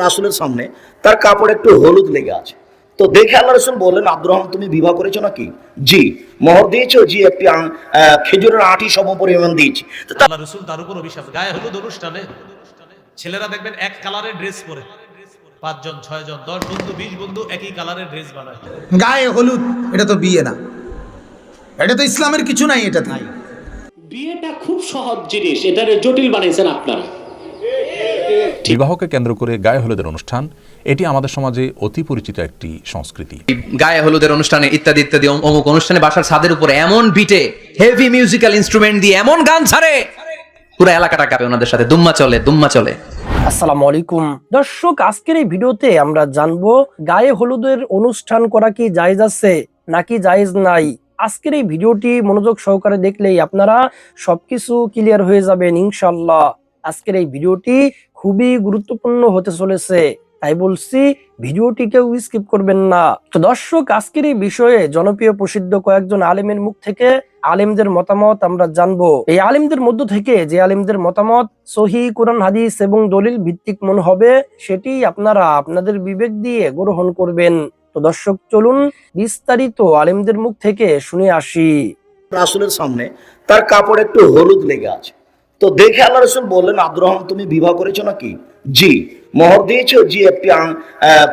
রাসূলের সামনে তার কাপড়ে একটু হলুদ লেগে আছে। তো দেখে আল্লাহ রাসূল বললেন, আব্দুর রহমান তুমি বিবাহ করেছো নাকি? জি। মোহর দিয়েছো? জি। একটি খেজুরের আঁটি সম পরিমাণ দিয়েছি। তো আল্লাহ রাসূল তার উপর অভিশাপ। গায়ে হলুদ অনুষ্ঠানে ছেলেরা দেখবেন এক কালারের ড্রেস পরে 5 জন 6 জন 10 বন্ধু 20 বন্ধু একই কালারের ড্রেস বানায়। গায়ে হলুদ এটা তো বিয়ে না, এটা তো ইসলামের কিছু নাই। এটা নাই। বিয়েটা খুব সহজ জিনিস, এটারে জটিল বানাইছেন আপনারা। বিবাহকে কেন্দ্র করে গায়ে হলুদের অনুষ্ঠান, এটি আমাদের সমাজে অতি পরিচিত একটি সংস্কৃতি। গায়ে হলুদের অনুষ্ঠানে ইত্যাদি ইত্যাদি অমুক অনুষ্ঠানে বাসার ছাদের উপরে এমন বিটে হেভি মিউজিক্যাল ইনস্ট্রুমেন্ট দিয়ে এমন গান ছাড়ে পুরো এলাকাটা কাঁপে, ওনাদের সাথে দুম্মা চলে। আসসালামু আলাইকুম দর্শক, আজকের এই ভিডিওতে আমরা জানবো গায়ে হলুদের অনুষ্ঠান করা কি জায়েজ আছে নাকি জায়েজ নাই। আজকের এই ভিডিওটি মনোযোগ সহকারে দেখলেই আপনারা সবকিছু ক্লিয়ার হয়ে যাবেন ইনশাআল্লাহ। আজকের এই ভিডিওটি খুবই গুরুত্বপূর্ণ হতে চলেছে, তাই বলছি ভিডিওটি কেউ স্কিপ করবেন না। তো দর্শক, আজকের এই বিষয়ে জনপ্রিয় প্রসিদ্ধ কয়েকজন আলেমের মুখ থেকে আলেমদের মতামত আমরা জানবো। এই আলেমদের মধ্য থেকে যে আলেমদের মতামত সহিহ কোরআন হাদিস এবং দলিল ভিত্তিক মনে হবে সেটি আপনারা আপনাদের বিবেক দিয়ে গ্রহণ করবেন। তো দর্শক, চলুন বিস্তারিত আলেমদের মুখ থেকে শুনে আসি। রাসূলের সামনে তার কাপড়ে একটু হলুদ লেগে আছে। তো দেখে আল্লাহ রাসূল বললেন, আব্দুর রহমান তুমি বিবাহ করেছো নাকি? জি। মোহর দিয়েছো? জি। একটি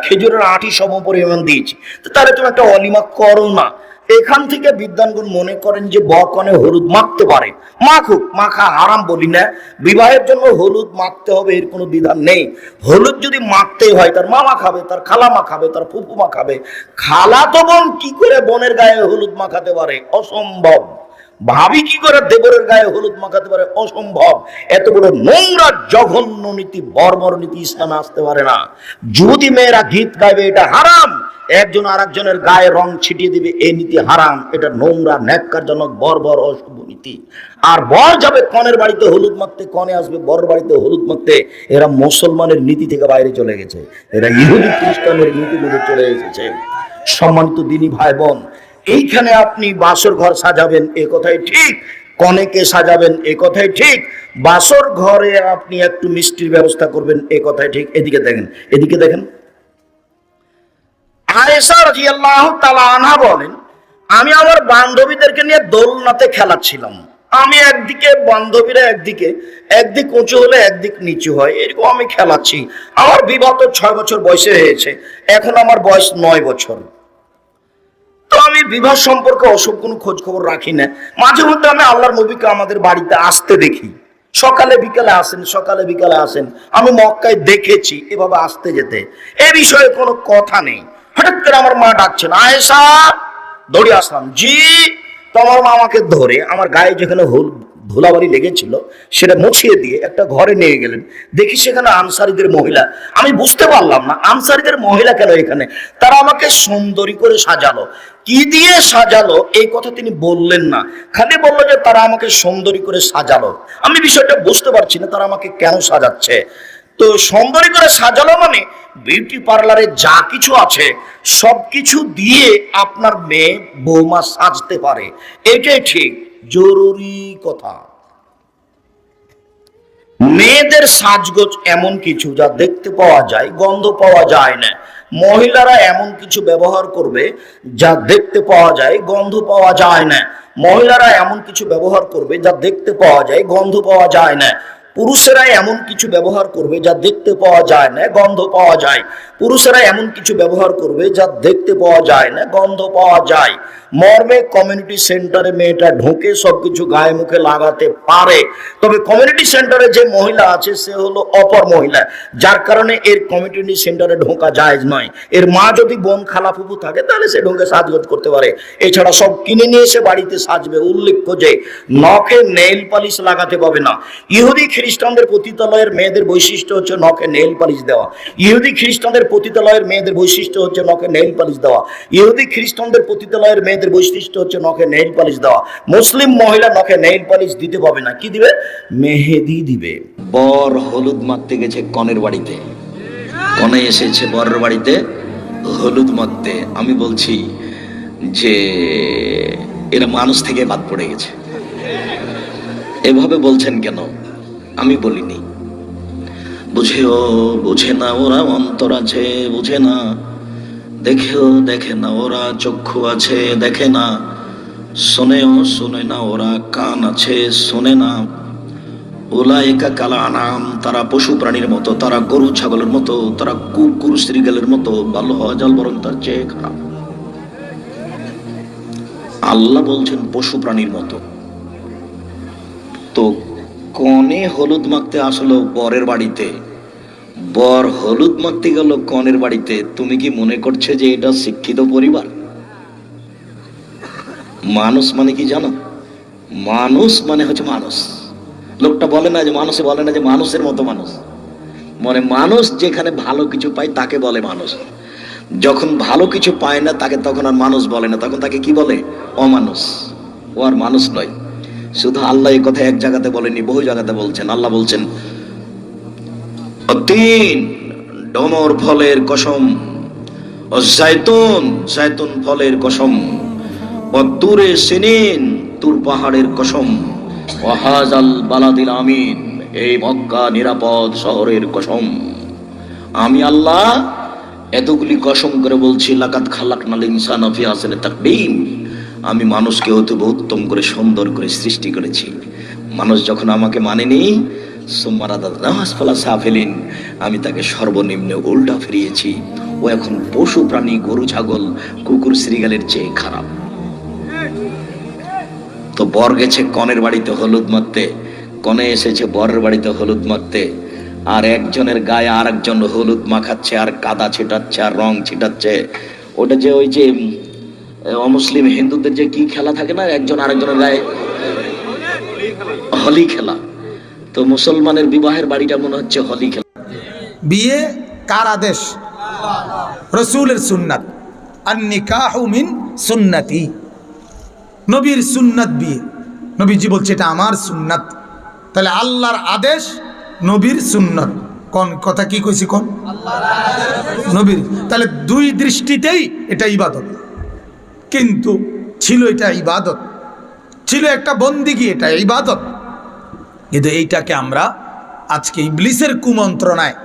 খেজুরের আঁটি সম পরিমাণ দিয়েছি। তো তাহলে তুমি একটা অলিমা করো না। এখান থেকে বিদ্বানগণ মনে করেন যে বরকনে হলুদ মাখতে পারে। মাখুক, মাখা হারাম বলি না। বিবাহের জন্য হলুদ মাখতে হবে এর কোনো বিধান নেই। হলুদ যদি মাখতে হয় তার মামা খাবে, তার খালামা খাবে, তার ফুফু মাখাবে। খালাতো বোন কি করে বোনের গায়ে হলুদ মাখাতে পারে? অসম্ভব। ভাবি কি করে দেবরের গায়ে হলুদ মাখাতে পারে? অসম্ভব। এত বড় নোংরা জঘন্য নীতি, বর্বর নীতি ইসলামে আসতে পারে না। যুবতী মেয়েরা গীত গাইবে, এটা হারাম। একজন আরেকজনের গায়ে রং ছিটিয়ে দিবে, এই নীতি হারাম। এটা নোংরা, ন্যাক্কারজনক, বর্বর, অসভ্য নীতি। আর বর যাবে কনের বাড়িতে হলুদ মাখতে, কনে আসবে বর বাড়িতে হলুদ মাখতে। এরা মুসলমানের নীতি থেকে বাইরে চলে গেছে, এরা ইহুদি খ্রিস্টানের নীতির মধ্যে চলে এসেছে। সম্মানিত দিনী ভাই বোন, এইখানে আপনি বাসর ঘর সাজাবেন এ কথাই ঠিক, কনেকে সাজাবেন এ কথাই ঠিক, বাসর ঘরে আপনি একটু মিষ্টির ব্যবস্থা করবেন এ কথাই ঠিক। এদিকে দেখেন আয়েশা রাদিয়াল্লাহু তাআলা আনহা বলেন, আমি আমার বান্ধবীদেরকে নিয়ে দোলনাতে খেলাচ্ছিলাম। আমি একদিকে, বান্ধবীরা একদিক উঁচু হলে একদিক নিচু হয়, এরকম আমি খেলাচ্ছি। আমার বিবাহ 6 বছর বয়সে হয়েছে, এখন আমার বয়স 9 বছর। তো আমি বিবাহ সম্পর্কে ওসব কোনো খোঁজ খবর রাখি না। মাঝে মধ্যে আমি আল্লাহর নবীকে আমাদের বাড়িতে আসতে দেখি, সকালে বিকালে আসেন। আমি মক্কায় দেখেছি এভাবে আসতে যেতে, এ বিষয়ে কোনো কথা নেই। হঠাৎ করে আমার মা ডাকছেন, আয়েশা, দৌড়ে আসলাম। জি। তো আমার মা আমাকে ধরে আমার গায়ে যেখানে ধুলাবাড়ি লেগেছিল সেটা মুছিয়ে দিয়ে একটা ঘরে নিয়ে গেলেন। দেখি সেখানে আনসারীদের মহিলা। আমি বুঝতে পারলাম না আনসারীদের মহিলা কেন এখানে। তারা আমাকে সুন্দরী করে সাজালো। কি দিয়ে সাজালো এই কথা তিনি বললেন না, খালি বললো যে তারা আমাকে সুন্দরী করে সাজালো। আমি বিষয়টা বুঝতে পারছি না তারা আমাকে কেন সাজাচ্ছে। তো সুন্দরী করে সাজালো মানে বিউটি পার্লারে যা কিছু আছে সবকিছু দিয়ে আপনার মেয়ে বৌমা সাজতে পারে, এটাই ঠিক, জরুরি কথা। মেয়েদের সাজগোজ এমন কিছু যা দেখতে পাওয়া যায়, গন্ধ পাওয়া যায় না। মহিলারা এমন কিছু ব্যবহার করবে যা দেখতে পাওয়া যায়, গন্ধ পাওয়া যায় না। মহিলারা এমন কিছু ব্যবহার করবে যা দেখতে পাওয়া যায়, গন্ধ পাওয়া যায় না। পুরুষেরা এমন কিছু ব্যবহার করবে যা দেখতে পাওয়া যায় না, গন্ধ পাওয়া যায়। পুরুষেরা এমন কিছু ব্যবহার করবে যা দেখতে পাওয়া যায় না, গন্ধ পাওয়া যায়। মর্মে কমিউনিটি সেন্টারে মেয়েটা ঢোকে সবকিছু গায়ে মুখে লাগাতে পারে, তবে কমিউনিটি সেন্টারে যে মহিলা আছে সে হলো অপর মহিলা, যার কারণে এর কমিউনিটি সেন্টারে ঢোকা জায়েজ নয়। এর মা যদি বোন খালা ফুফু থাকে তাহলে সে ঢোকে সাজগোজ করতে পারে, এছাড়া সব কিনে নিয়ে এসে বাড়িতে সাজবে। উল্লেখ্য যে নখে নেইল পালিশ লাগাতে পাবে না। ইহুদি খ্রিস্টানদের পতিতালয়ের মেয়েদের বৈশিষ্ট্য হচ্ছে নখে নেইল পালিশ দেওয়া। ইহুদি খ্রিস্টানদের পতিতালয়ের মেয়েদের বৈশিষ্ট্য হচ্ছে নখে নেইল পালিশ দেওয়া। ইহুদি খ্রিস্টানদের পতিতালয়ের মেয়েদের বৈশিষ্ট্য হচ্ছে নখে নেইল পালিশ দেওয়া। মুসলিম মহিলা নখে নেইল পালিশ দিতে পাবে না। কি দিবে? মেহেদি দিবে। বর হলুদ মাখতে গেছে কনের বাড়িতে, কনে এসেছে বরের বাড়িতে হলুদ মাখতে। আমি বলছি যে এরা মানুষ থেকে বাদ পড়ে গেছে। এভাবে বলছেন কেন? আমি বলিনি। বুঝেও বুঝে না ওরা, অন্তর আছে বুঝে না, দেখেও দেখে না ওরা, চক্ষু আছে দেখে না, শোনেও শোনে না ওরা, কান আছে শোনে না। উলাইকা কাল আনাম, তারা পশু প্রাণীর মতো, তারা গরু ছাগলের মতো, তারা কুকুর শ্রীগালের মতো, ভালো হওয়া জল বরং তার চেয়ে খারাপ। আল্লাহ বলছেন পশু প্রাণীর মতো। তো কনে হলুদ মাখতে আসলো বরের বাড়িতে, বর হলুদ মাখতে গেল কনের বাড়িতে, তুমি কি মনে করছে যে এটা শিক্ষিত পরিবার? মানুষ মানে কি জানো? মানুষ মানে হচ্ছে মানুষ। লোকটা বলে না যে মানুষে, বলে না যে মানুষের মতো মানুষ, মানে মানুষ যেখানে ভালো কিছু পায় তাকে বলে মানুষ। যখন ভালো কিছু পায় না তাকে তখন আর মানুষ বলে না, তখন তাকে কি বলে? অমানুষ। ও আর মানুষ নয়। শুধু আল্লাহ এই কথা এক জায়গাতে বলেনি, বহু জায়গাতে বলছেন। আল্লাহ বলছেন তিন ডমর ফলের কসম, ও জাইতুন জাইতুন ফলের কসম, ও তুরে সিনিন তুর পাহাড়ের কসম, ও হাজাল বালাদিল আমিন, এই মক্কা নিরাপদ শহরের কসম। আমি আল্লাহ এতগুলি কসম করে বলছি, লাকাত খালাকনাল ইনসানা ফি আহসানি তাকবীম, আমি মানুষকে অতি উত্তম করে সুন্দর করে সৃষ্টি করেছি। মানুষ যখন আমাকে মানেনি, আমি তাকে সর্বনিম্নে উল্টা ফিরিয়েছি। ও এখন পশু প্রাণী, গরু ছাগল, কুকুর শ্রীগালের চেয়ে খারাপ। তো বর গেছে কনের বাড়িতে হলুদ মাখতে, কনে এসেছে বরের বাড়িতে হলুদ মাখতে, আর একজনের গায়ে আর একজন হলুদ মাখাচ্ছে, আর কাদা ছিটাচ্ছে, আর রং ছিটাচ্ছে। ওটা যে ওই যে অমুসলিম হিন্দুদের যে কি খেলা থাকে না, একজন আরেকজনের গায়ে হোলি খেলা, তো মুসলমানের বিবাহের বাড়িটা মনে হচ্ছে হোলি খেলা। বিয়ে কার আদেশ? রসুলের সুন্নাত। আর নিকাহু মিন সুন্নতি, নবীর সুন্নাত বিয়ে। নবীজি বলছে এটা আমার সুন্নাত। তাহলে আল্লাহর আদেশ, নবীর সুন্নাত। কোন কথা কি কইছি? কোন নবীর। তাহলে দুই দৃষ্টিতেই এটা ইবাদত। কিন্তু ছিল এটা ইবাদত, ছিল একটা বন্দিগি, এটা ইবাদত। কিন্তু এইটাকে আমরা আজকে ইবলিসের কুমন্ত্রণায়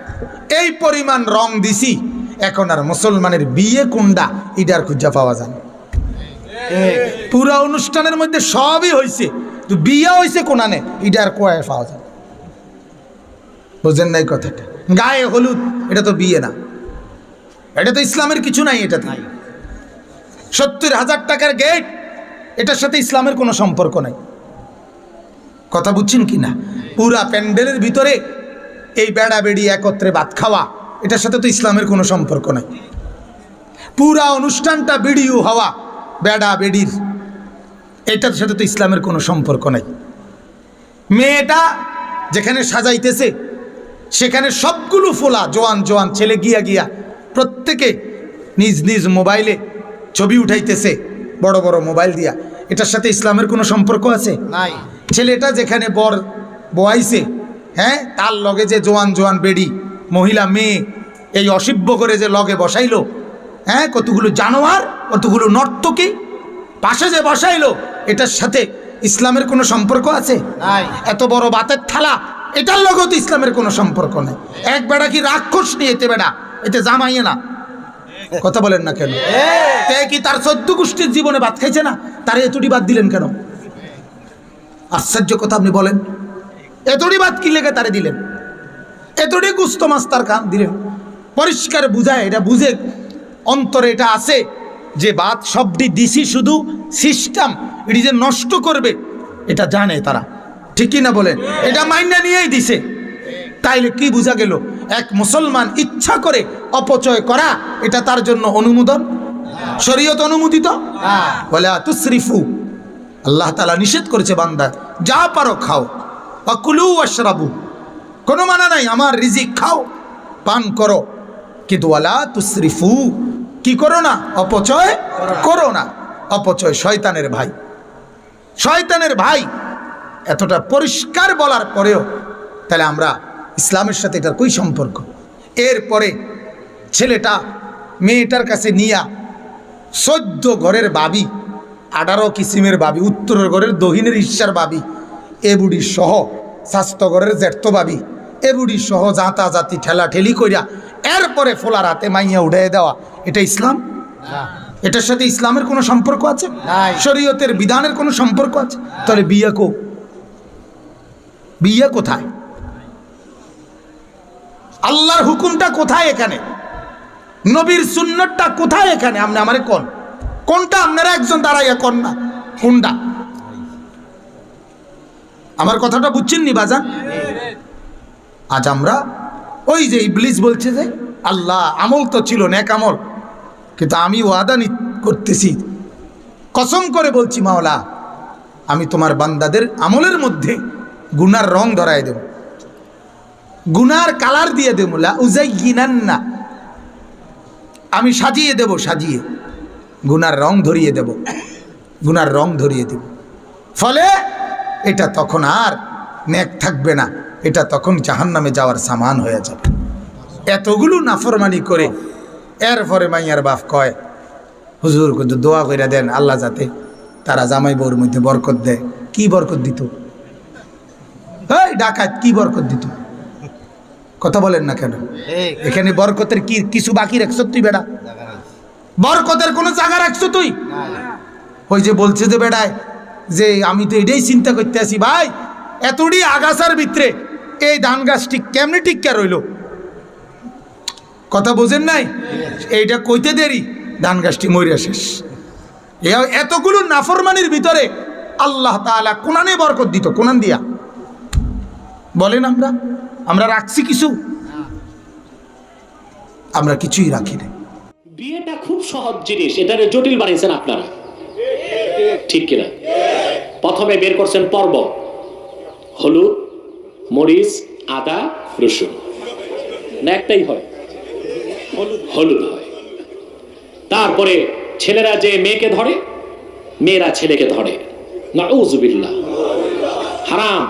এই পরিমাণ রং দিছি, এখন আর মুসলমানের বিয়ে কোনটা এটার খুঁজা পাওয়া যায় না। পুরা অনুষ্ঠানের মধ্যে সবই হয়েছে, তো বিয়ে হয়েছে কোনানে এটার কয়ে পাওয়া যায়। বুঝেন নাই কথাটা? গায়ে হলুদ এটা তো বিয়ে না, এটা তো ইসলামের কিছু নাই। এটা নাই 70,000 টাকার গেট, এটার সাথে ইসলামের কোনো সম্পর্ক নাই। কথা বুঝছেন কি না? পুরা প্যান্ডেলের ভিতরে এই বেড়া বেড়ি একত্রে ভাত খাওয়া, এটার সাথে তো ইসলামের কোনো সম্পর্ক নাই। পুরা অনুষ্ঠানটা ভিডিও হওয়া বেড়া বেড়ির, এটার সাথে তো ইসলামের কোনো সম্পর্ক নাই। মেয়েটা যেখানে সাজাইতেছে সেখানে সবগুলো ফোলা জোয়ান জোয়ান ছেলে গিয়া গিয়া প্রত্যেকে নিজ নিজ মোবাইলে ছবি উঠাইতেছে, বড় বড় মোবাইল দিয়া। এটার সাথে ইসলামের কোনো সম্পর্ক আছে? নাই। ছেলেটা যেখানে বর বয়াইছে, হ্যাঁ, তার লগে যে জোয়ান জোয়ান বেড়ি মহিলা মেয়ে এই অসিব্য করে যে লগে বসাইলো, হ্যাঁ, কতগুলো জানোয়ার, কতগুলো নর্তকী পাশে যে বসাইলো, এটার সাথে ইসলামের কোনো সম্পর্ক আছে? নাই। এত বড় বাতের থালা, এটার লগেও তো ইসলামের কোনো সম্পর্ক নেই। এক বেড়া কি রাক্ষস নিয়ে, এতে বেড়া এতে জামাইয়ে না। কথা বলেন না কেন? কি তার 14 গোষ্ঠীর জীবনে ভাত খাইছে না? তার এতটি বাদ দিলেন কেন? আশ্চর্য কথা আপনি বলেন। এতটি বাদ কি লেগে তারে দিলেন? এতটি গুস্ত মাছ তার কান দিলেন? পরিষ্কার বুঝায়, এটা বুঝে অন্তরে এটা আছে যে বাদ সবটি দিছি শুধু সিস্টেম এটি যে নষ্ট করবে এটা জানে তারা, ঠিক কি না বলেন? এটা মাইনা নিয়েই দিছে। তাইলে কি বোঝা গেল? এক মুসলমান ইচ্ছা করে অপচয় করা এটা তার জন্য অনুমোদন, শরীয়ত অনুমোদিত? বলে তুসরিফু, আল্লাহ তাআলা নিষেধ করেছে বান্দা যা পারো খাও, ওয়াকুলু ওয়াশরাবু, কোনো মানা নাই, আমার রিজিক খাও পান করো, কিন্তু ওয়ালা তুসরিফু, কি করো না? অপচয় করো না। অপচয় শয়তানের ভাই, শয়তানের ভাই। এতটা পরিষ্কার বলার পরেও তাহলে আমরা ইসলামের সাথে এটার কই সম্পর্ক? এরপরে ছেলেটা মেয়েটার কাছে নিয়া 14 ঘরের বাবি, 18 কিসিমের বাবি, উত্তরের ঘরের দহিনের ঈর্ষার বাবি, এ বুড়ি সহ স্বাস্থ্য ঘরের জ্যাঠতো বাবি, বুড়ি সহ জাতি ঠেলা ঠেলি কইরা এরপরে ফোলার হাতে মাইয়া উঠাই দেওয়া, এটা ইসলাম? এটার সাথে ইসলামের কোনো সম্পর্ক আছে? শরীয়তের বিধানের কোনো সম্পর্ক আছে? তাহলে বিয়ে কোথায়? আল্লাহর হুকুমটা কোথায় এখানে? নবীর সুন্নতটা কোথায় এখানে? আপনি আমারে কোনটা আপনারা একজন দাঁড়াইয়া কোন না কোনটা? আমার কথাটা বুঝছেন নি বাজান? আজ আমরা ওই যে ইবলিস বলছে যে আল্লাহ আমল তো ছিল নেক আমল, কিন্তু আমি ওয়াদা করতেছি, কসম করে বলছি মাওলা, আমি তোমার বান্দাদের আমলের মধ্যে গুনার রং ধরাই দেব, গুনার কালার দিয়ে দেব, লা উযায়্যিনান্না, আমি সাজিয়ে দেব, সাজিয়ে গুনার রং ধরিয়ে দেব, গুনার রং ধরিয়ে দেব। ফলে এটা তখন আর নেক থাকবে না, এটা তখন জাহান্নামে যাওয়ার সামান হয়ে যাবে। এতগুলো নাফরমানি করে এরপরে মাইয়ার বাপ কয়, হুজুর কিন্তু দোয়া কইরা দেন আল্লাহ যাতে তারা জামাই বউর মধ্যে বরকত দেয়। কি বরকত দিত? এই ডাকাত কি বরকত দিত? কথা বলেন না কেন? এখানে বরকতের কি কিছু বাকি রাখছ তুই? বেড়া বরকতের কোনো জায়গা রাখছো তুই? ওই যে বলছে যে বেড়ায় যে আমি তো এটাই চিন্তা করতে আসি ভাই, এতটি আগাছার ভিতরে এই ধান গাছটি কেমনি টিক্কা রইল? কথা বোঝেন নাই? এইটা কইতে দেরি ধান গাছটি মরিয়া শেষ। এতগুলো নাফরমানির ভিতরে আল্লাহ তাআলা কোনানে বরকত দিত, কোনান দিয়া বলেন? আমরা রাখছি কিছু? আমরা কিছুই রাখি না। বিয়েটা খুব সহজ জিনিস, এটারে জটিল বানিয়েছেন আপনারা, ঠিক কিনা? প্রথমে বের করছেন পর্ব, হলুদ, মরিচ, আদা, রসুন, না একটাই হয়? হলুদ হয়। তারপরে ছেলেরা যে মেয়েকে ধরে, মেয়েরা ছেলেকে ধরে, নাউযুবিল্লাহ, হারাম,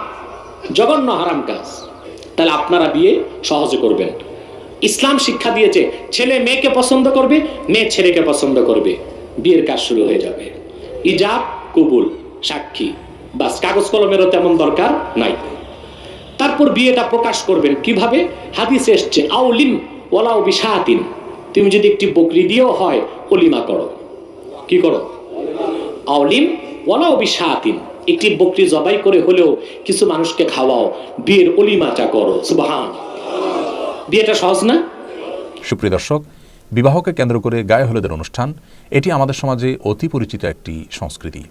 জঘন্য হারাম কাজ। তাহলে আপনারা বিয়ে সহজে করবেন। ইসলাম শিক্ষা দিয়েছে ছেলে মেয়েকে পছন্দ করবে, মেয়ে ছেলেকে পছন্দ করবে, বিয়ের কাজ শুরু হয়ে যাবে। ইজাব কবুল, সাক্ষী, বাস, কাগজ কলমেরও তেমন দরকার নাই। তারপর বিয়েটা প্রকাশ করবেন কিভাবে? হাদিসে এসছে আউলিম ওয়ালাউ বিশাতিন, তুমি যদি একটি বকরি দিয়েও হয় অলিমা করো। কি করো? আউলিম ওয়ালাউ বিশাতিন, একটি বকরি জবাই করে হলেও কিছু মানুষকে খাওয়াও, বিয়ের অলিমাটা করো। সুবহান। বিয়েটা সহজ না? সুপ্রিয় দর্শক, বিবাহকে কেন্দ্র করে গায়ে হলুদের অনুষ্ঠান, এটি আমাদের সমাজে অতি পরিচিত একটি সংস্কৃতি।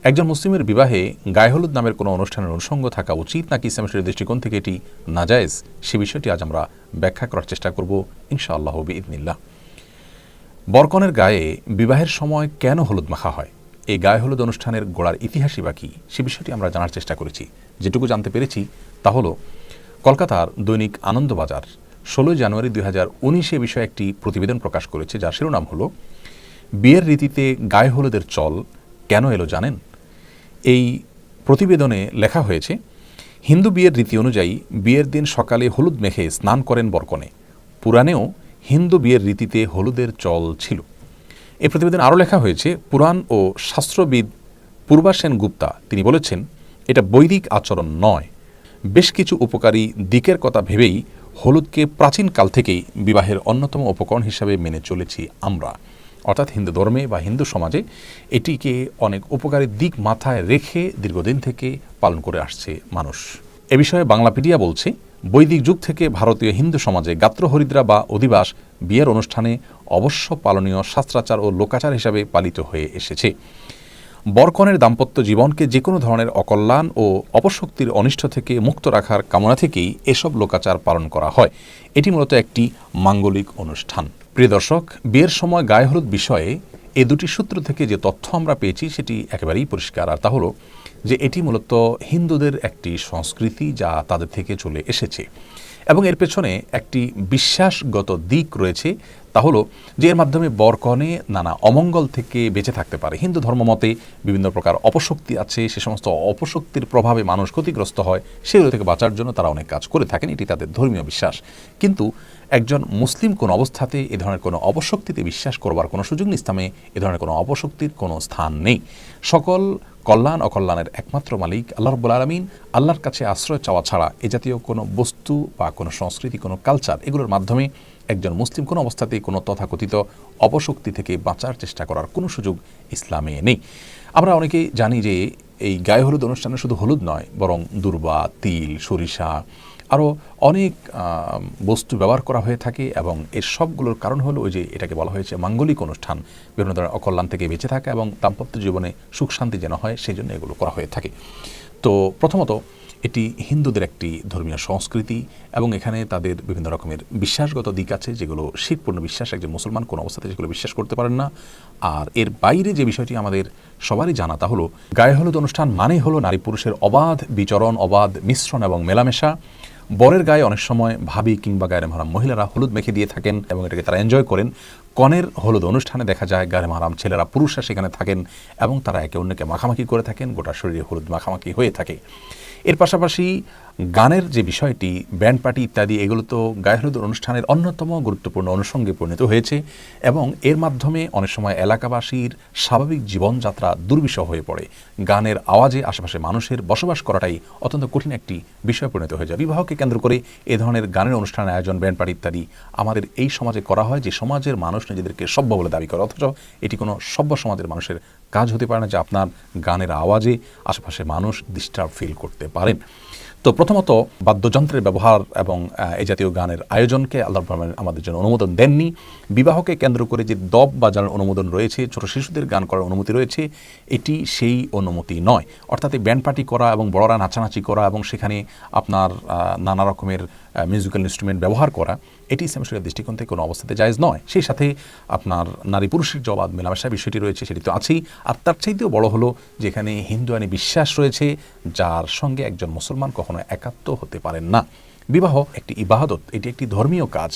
একজন মুসলিমের বিবাহে গায়ে হলুদ নামের কোনো অনুষ্ঠানের অনুষঙ্গ থাকা উচিত নাকি ইসলামের দৃষ্টিকোণ থেকে এটি নাজায়েজ, সে বিষয়টি আজ আমরা ব্যাখ্যা করার চেষ্টা করব ইনশাআল্লাহ বিইذনিল্লাহ। বরকনের গায়ে বিবাহের সময় কেন হলুদ মাখা হয়, এই গায়ে হলুদ অনুষ্ঠানের গোড়ার ইতিহাসই বা কী, সে বিষয়টি আমরা জানার চেষ্টা করেছি। যেটুকু জানতে পেরেছি তা হলো, কলকাতার দৈনিক আনন্দবাজার 16 জানুয়ারি 2019 এ বিষয়ে একটি প্রতিবেদন প্রকাশ করেছে, যার শিরোনাম হলো বিয়ের রীতিতে গায়ে হলুদের চল কেন এলো জানেন? এই প্রতিবেদনে লেখা হয়েছে, হিন্দু বিয়ের রীতি অনুযায়ী বিয়ের দিন সকালে হলুদ মেখে স্নান করেন বরকনে। পুরাণেও হিন্দু বিয়ের রীতিতে হলুদের চল ছিল। এই প্রতিবেদনে আরও লেখা হয়েছে, পুরাণ ও শাস্ত্রবিদ পূর্বাসেন গুপ্তা তিনি বলেছেন, এটা বৈদিক আচরণ নয়, বেশ কিছু উপকারী দিকের কথা ভেবেই হলুদকে প্রাচীনকাল থেকেই বিবাহের অন্যতম উপকরণ হিসাবে মেনে চলেছি আমরা। অর্থাৎ হিন্দু ধর্মে বা হিন্দু সমাজে এটিকে অনেক উপকারী দিক মাথায় রেখে দীর্ঘদিন থেকে পালন করে আসছে মানুষ। এ বিষয়ে বাংলাপিডিয়া বলছে, বৈদিক যুগ থেকে ভারতীয় হিন্দু সমাজে গাত্রহরিদ্রা বা অধিবাস বিয়ের অনুষ্ঠানে অবশ্য পালনীয় শাস্ত্রাচার ও লোকাচার হিসাবে পালিত হয়ে এসেছে। বরকনের দাম্পত্য জীবনকে যে কোনো ধরনের অকল্যাণ ও অপশক্তির অনিষ্ট থেকে মুক্ত রাখার কামনা থেকেই এসব লোকাচার পালন করা হয়। এটি মূলত একটি মাঙ্গলিক অনুষ্ঠান। প্রিয় দর্শক, বিয়ের সময় গায়ে হলুদ বিষয়ে এই দুটি সূত্র থেকে যে তথ্য আমরা পেয়েছি সেটি একেবারেই পরিষ্কার, আর তা হলো যে এটি মূলত হিন্দুদের একটি সংস্কৃতি যা তাদের থেকে চলে এসেছে এবং এর পেছনে একটি বিশ্বাসগত দিক রয়েছে, তা হলো যে এর মাধ্যমে বরকনে নানা অমঙ্গল থেকে বেঁচে থাকতে পারে। হিন্দু ধর্মমতে বিভিন্ন প্রকার অপশক্তি আছে, সে সমস্ত অপশক্তির প্রভাবে মানুষ ক্ষতিগ্রস্ত হয়, সেগুলো থেকে বাঁচার জন্য তারা অনেক কাজ করে থাকেন, এটি তাদের ধর্মীয় বিশ্বাস। কিন্তু একজন মুসলিম কোন অবস্থাতে এ ধরনের কোনো অপশক্তিতে বিশ্বাস করবার কোনো সুযোগ নেই। ইসলামে এ ধরনের কোনো অপশক্তির কোনো স্থান নেই। সকল কল্যাণ অকল্যাণের একমাত্র মালিক আল্লাহ রাব্বুল আলামিন। আল্লাহর কাছে আশ্রয় চাওয়া ছাড়া এ জাতীয় কোনো বস্তু বা কোনো সংস্কৃতি, কোনো কালচার, এগুলোর মাধ্যমে একজন মুসলিম কোনো অবস্থাতেই কোনো তথাকথিত অপশক্তি থেকে বাঁচার চেষ্টা করার কোনো সুযোগ ইসলামে নেই। আমরা অনেকেই জানি যে এই গায়ে হলুদ অনুষ্ঠানে শুধু হলুদ নয়, বরং দূর্বা, তিল, সরিষা, আরও অনেক বস্তু ব্যবহার করা হয়ে থাকে, এবং এর সবগুলোর কারণ হলো ওই যে এটাকে বলা হয়েছে মাঙ্গলিক অনুষ্ঠান, বিভিন্ন ধরনের অকল্যাণ থেকে বেঁচে থাকা এবং দাম্পত্য জীবনে সুখ শান্তি যেন হয় সেই জন্য এগুলো করা হয়ে থাকে। তো প্রথমত এটি হিন্দুদের একটি ধর্মীয় সংস্কৃতি, এবং এখানে তাদের বিভিন্ন রকমের বিশ্বাসগত দিক আছে যেগুলো শিরপূর্ণ বিশ্বাস, একজন মুসলমান কোনো অবস্থাতে যেগুলো বিশ্বাস করতে পারেন না। আর এর বাইরে যে বিষয়টি আমাদের সবারই জানা, তা হলো গায়ে হলুদ অনুষ্ঠান মানে হলো নারী পুরুষের অবাধ বিচরণ, অবাধ মিশ্রণ এবং মেলামেশা। বরের গায়ে অনেক সময় ভাবি কিংবা গায়ে মাহারাম মহিলারা হলুদ মেখে দিয়ে থাকেন এবং এটাকে তারা এনজয় করেন। কনের হলুদ অনুষ্ঠানে দেখা যায় গায়ে মাহারাম ছেলেরা, পুরুষরা সেখানে থাকেন এবং তারা একে অন্যকে মাখামাখি করে থাকেন, গোটা শরীরে হলুদ মাখামাখি হয়ে থাকে। এর পাশাপাশি গানের যে বিষয়টি, ব্যান্ড পার্টি ইত্যাদি, এগুলো তো গায়ে হলুদ অনুষ্ঠানের অন্যতম গুরুত্বপূর্ণ অনুষঙ্গে পরিণত হয়েছে, এবং এর মাধ্যমে অনেক সময় এলাকাবাসীর স্বাভাবিক জীবনযাত্রা দুর্বিষহ হয়ে পড়ে। গানের আওয়াজে আশেপাশে মানুষের বসবাস করাটাই অত্যন্ত কঠিন একটি বিষয় পরিণত হয়ে যায়। বিবাহকে কেন্দ্র করে এ ধরনের গানের অনুষ্ঠানের আয়োজন, ব্যান্ড পার্টি ইত্যাদি আমাদের এই সমাজে করা হয়, যে সমাজের মানুষ নিজেদেরকে সভ্য বলে দাবি করে, অথচ এটি কোনো সভ্য সমাজের মানুষের কাজ হতে পারে না যে আপনার গানের আওয়াজে আশেপাশে মানুষ ডিস্টার্ব ফিল করতে পারেন। তো প্রথমত বাদ্যযন্ত্রের ব্যবহার এবং এই জাতীয় গানের আয়োজনকে আল্লাহ আমাদের জন্য অনুমোদন দেননি। বিবাহকে কেন্দ্র করে যে দব বাজানোর অনুমোদন রয়েছে, ছোট শিশুদের গান করার অনুমতি রয়েছে, এটি সেই অনুমতি নয়। অর্থাৎ এই ব্যান্ড পার্টি করা এবং বড়রা নাচানাচি করা এবং সেখানে আপনার নানা রকমের মিউজিক্যাল ইনস্ট্রুমেন্ট ব্যবহার করা, এটি ইসলাম শরীয়তের দৃষ্টিকোণ থেকে কোনো অবস্থাতে জায়েজ নয়। সেই সাথে আপনার নারী পুরুষের যে অবাধ মেলামেশা বিষয়টি রয়েছে সেটি তো আছেই, আর তার চাইতেও বড় হলো যেখানে হিন্দু আইনি বিশ্বাস রয়েছে যার সঙ্গে একজন মুসলমান কখনো একাত্ম হতে পারেন না। বিবাহ একটি ইবাদত, এটি একটি ধর্মীয় কাজ।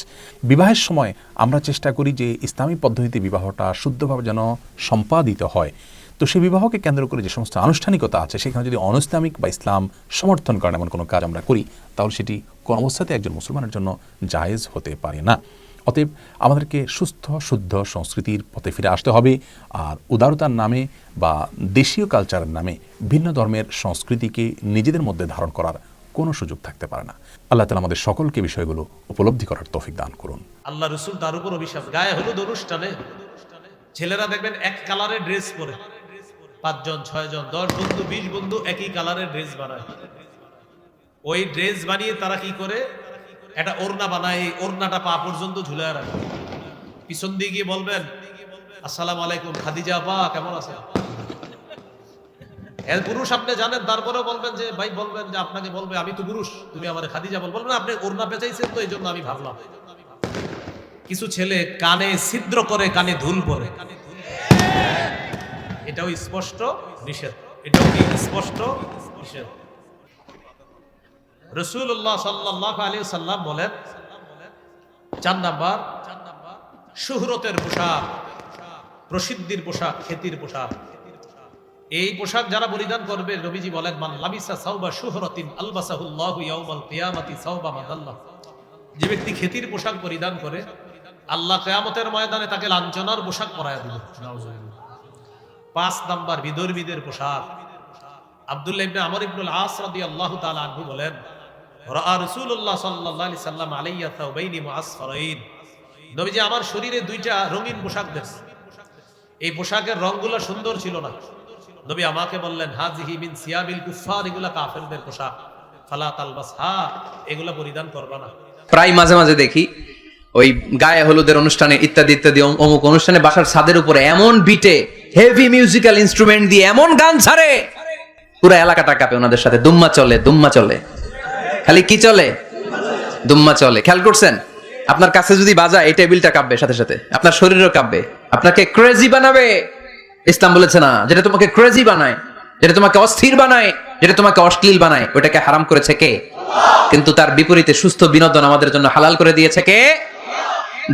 বিবাহের সময় আমরা চেষ্টা করি যে ইসলামী পদ্ধতিতে বিবাহটা শুদ্ধভাবে যেন সম্পাদিত হয়। তো সেই বিবাহকে কেন্দ্র করে যে সমস্ত আনুষ্ঠানিকতা আছে, সেখানে যদি অনইসলামিক বা ইসলাম সমর্থন করেন এমন কোনো কাজ আমরা করি, তাহলে সেটি কোন অবস্থাতে একজন মুসলমানের জন্য জায়েজ হতে পারে না। অতএব আমাদেরকে সুস্থ শুদ্ধ সংস্কৃতির পথে ফিরে আসতে হবে, আর উদারতার নামে বা দেশীয় কালচারের নামে ভিন্ন ধর্মের সংস্কৃতিকে নিজেদের মধ্যে ধারণ করার কোনো সুযোগ থাকতে পারে না। আল্লাহ তাআলা আমাদের সকলকে বিষয়গুলো উপলব্ধি করার তৌফিক দান করুন। আল্লাহ রসুল তার উপর অভিশাপ। গায়ে হলুদ অনুষ্ঠানে ছেলেরা দেখবেন এক কালারের ড্রেস পরে, 5 জন 6 জন 10 বন্ধু 20 বন্ধু একই কালারের ড্রেস বানায়। ওই ড্রেস বানিয়ে তারা কি করে, একটা ওড়না বানায়, এই ওড়নাটা পা পর্যন্ত ঝুলায় রাখে। পিছন দিয়ে গিয়ে বলবেন আসসালামু আলাইকুম খাদিজা আপা, কেমন আছেন? এর পুরুষ আপনি জানেন, তারপরেও বলবেন যে ভাই, বলবেন যে আপনাকে বলবে আমি তো পুরুষ, তুমি আমার খাদিজা বলবেন আপনি ওড়না পেঁচাইছেন তো এই জন্য আমি ভাবলাম। কিছু ছেলে কানে ছিদ্র করে, কানে ধুল পরে, এটাও স্পষ্ট নিষেধ, এটাও কি স্পষ্ট নিষেধ। রাসূলুল্লাহ সাল্লাল্লাহু আলাইহি সাল্লাম বলেন 4 নাম্বার, শুহরতের পোশাক, প্রসিদ্ধির পোশাক, খ্যাতির পোশাক। এই পোশাক যারা পরিধান করবে, নবীজি বলেন মান লাবিসা সাওবা শুহরাতিন আলবাসাহুল্লাহু ইয়াউমাল কিয়ামাতি সাওবা মাদাল্লাহ। যে ব্যক্তি খ্যাতির পোশাক পরিধান করে, আল্লাহ কিয়ামতের ময়দানে তাকে লাঞ্ছনার পোশাক পরায়া দিবে। 5 নাম্বার, বিধর্মীদের পোশাক। আব্দুল্লাহ ইবনে আমর ইবনুল আস রাদিয়াল্লাহু তাআলা আনহু বলেন রাআ রাসূলুল্লাহ সাল্লাল্লাহু আলাইহি সাল্লাম আলাইয়া থাওবাইনি মুআসফারাইন। নবীজি আমার শরীরে 2টা রঙিন পোশাক দেখছেন। এই পোশাকের রংগুলো সুন্দর ছিল না। নবী আমাকে বললেন হাযিহি মিন সিয়াবিল কুফার, এগুলা কাফেরদের পোশাক, ফালা তালবাসহা, এগুলা পরিধান করবা না। প্রায় মাঝে মাঝে দেখি ওই গায়ে হলুদের অনুষ্ঠানে ইত্যাদি ইত্যাদি অমুক অনুষ্ঠানে বাসার ছাদের উপরে এমন বিটে হেভি মিউজিক্যাল ইনস্ট্রুমেন্ট দিয়ে এমন গান ছাড়ে, পুরো এলাকাটা কাঁপে। ওনাদের সাথে দুম্মা চলে, দুম্মা চলে, খালি কি চলে? দুম্মা চলে। খেয়াল করছেন? আপনার কাছে যদি বাজায় এই টেবিলটা কাঁপবে, সাথে সাথে আপনার শরীরও কাঁপবে, আপনাকে ক্রেজি বানাবে। ইসলাম বলেছে না, যেটা তোমাকে ক্রেজি বানায়, যেটা তোমাকে অস্থির বানায়, যেটা তোমাকে অশ্লীল বানায়, ওটাকে হারাম করেছে কে? কিন্তু তার বিপরীতে সুস্থ বিনোদন আমাদের জন্য হালাল করে দিয়েছে কে?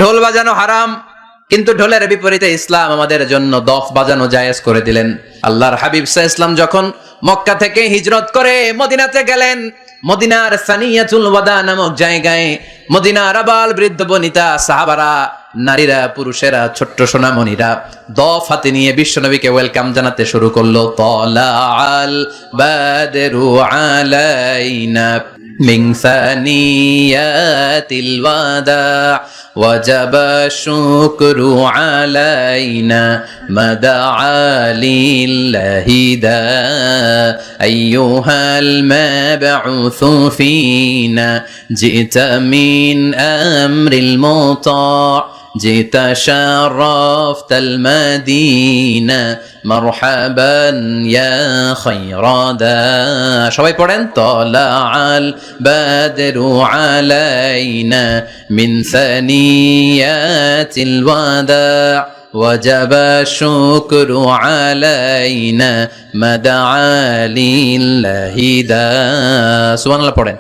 ঢোল বাজানো হারাম, কিন্তু ঢোলের বিপরীতে ইসলাম আমাদের জন্য দফ বাজানো জায়েজ করে দিলেন। আল্লাহর হাবিব সাল্লাল্লাহু আলাইহি ওয়াসাল্লাম যখন মক্কা থেকে হিজরত করে মদিনাতে গেলেন, মদিনার সানিয়াতুল ওয়াদা নামক জায়গায় মদিনার আবাল বৃদ্ধ বনিতা সাহাবারা নারীরা পুরুষেরা ছোট্ট সোনামণিরা দফ হাতে নিয়ে বিশ্বনবীকে ওয়েলকাম জানাতে শুরু করলো। তলা আল বাদরু আলাইনা মিন সানিয়াতিল ওয়াদা ওয়াজাব শুকরু আলাইনা মাদআ লিল্লাহি দা আইয়ুহাল মাবউসু ফিনা জিতা মিন আমরিল মুতা' جئت شرفت المدينة مرحبا يا خير دا সবাই পড়েন طلع البدر علينا من ثنيات الوداع وجب الشكر علينا مدعا لله دا সুবহানাল্লাহ পড়েন।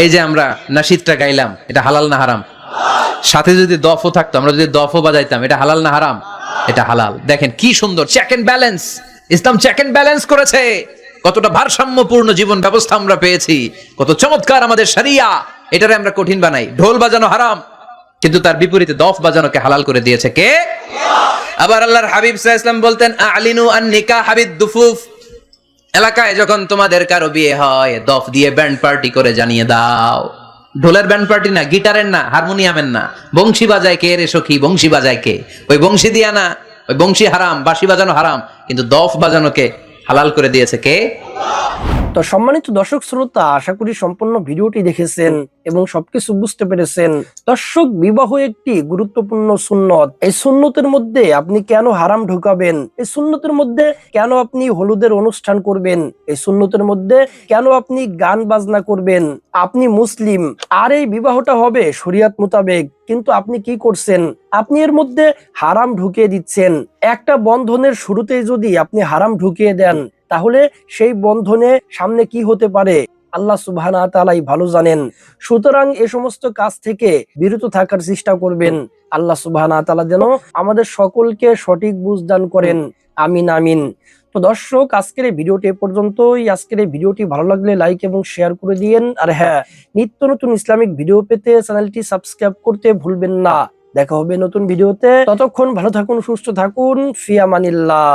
এই যে আমরা নাশিদটা গাইলাম, এটা হালাল না হারাম? সাথে যদি দফও থাকতো, আমরা যদি দফও বাজাইতাম, এটা হালাল না হারাম? এটা হালাল। দেখেন কি সুন্দর চেক এন্ড ব্যালেন্স, ইসলাম চেক এন্ড ব্যালেন্স করেছে। কতটা ভারসাম্যপূর্ণ জীবন ব্যবস্থা আমরা পেয়েছি, কত চমৎকার আমাদের শরিয়া। এটারে আমরা কঠিন বানাই, ঢোল বাজানো হারাম, কিন্তু তার বিপরীতে দফ বাজানোকে হালাল করে দিয়েছে কে? আবার আল্লাহর হাবিব সাল্লাল্লাহু আলাইহি ওয়াসাল্লাম বলতেন আলিনু আন নিকাহ বিদ দুফুফ, এলাকায় যখন তোমাদের কারো বিয়ে হয় দফ দিয়ে ব্যান্ড পার্টি করে জানিয়ে দাও। ঢোলের ব্যান্ড পার্টি না, গিটারের না, হারমোনিয়ামের না, বংশী বাজায় কে রে সখী, বংশী বাজায় কে? ওই বংশী দিয়া না, ওই বংশী হারাম, বাঁশি বাজানো হারাম, কিন্তু দফ বাজানোকে হালাল করে দিয়েছে কে? তো সম্মানিত দর্শক শ্রোতা, আশা করি সম্পূর্ণ ভিডিওটি দেখেছেন এবং সবকিছু বুঝতে পেরেছেন। দর্শক, বিবাহ একটি গুরুত্বপূর্ণ সুন্নত। এই সুন্নতের মধ্যে আপনি কেন হারাম ঢুকাবেন? এই সুন্নতের মধ্যে কেন আপনি হলুদের অনুষ্ঠান করবেন? এই সুন্নতের মধ্যে কেন আপনি গান বাজনা করবেন? আপনি মুসলিম, আর এই বিবাহটা হবে শরিয়ত মোতাবেক, কিন্তু আপনি কি করছেন? আপনি এর মধ্যে হারাম ঢুকিয়ে দিচ্ছেন। একটা বন্ধনের শুরুতেই যদি আপনি হারাম ঢুকিয়ে দেন, তাহলে সেই বন্ধনে সামনে কি হতে পারে আল্লাহ সুবহানাহু ওয়া তাআলাই ভালো জানেন। সুতরাং এ সমস্ত কাজ থেকে বিরত থাকার চেষ্টা করবেন। আল্লাহ সুবহানাহু ওয়া তাআলা যেন আমাদের সকলকে সঠিক বুঝ দান করেন। আমিন আমিন। তো দর্শক, আজকের এই ভিডিওটি এ পর্যন্তই। আজকের এই ভিডিওটি ভালো লাগলে লাইক এবং শেয়ার করে দিয়েন। আর হ্যাঁ, নিত্য নতুন ইসলামিক ভিডিও পেতে চ্যানেলটি সাবস্ক্রাইব করতে ভুলবেন না। দেখা হবে নতুন ভিডিওতে। ততক্ষণ ভালো থাকুন, সুস্থ থাকুন। ফি আমানিল্লাহ।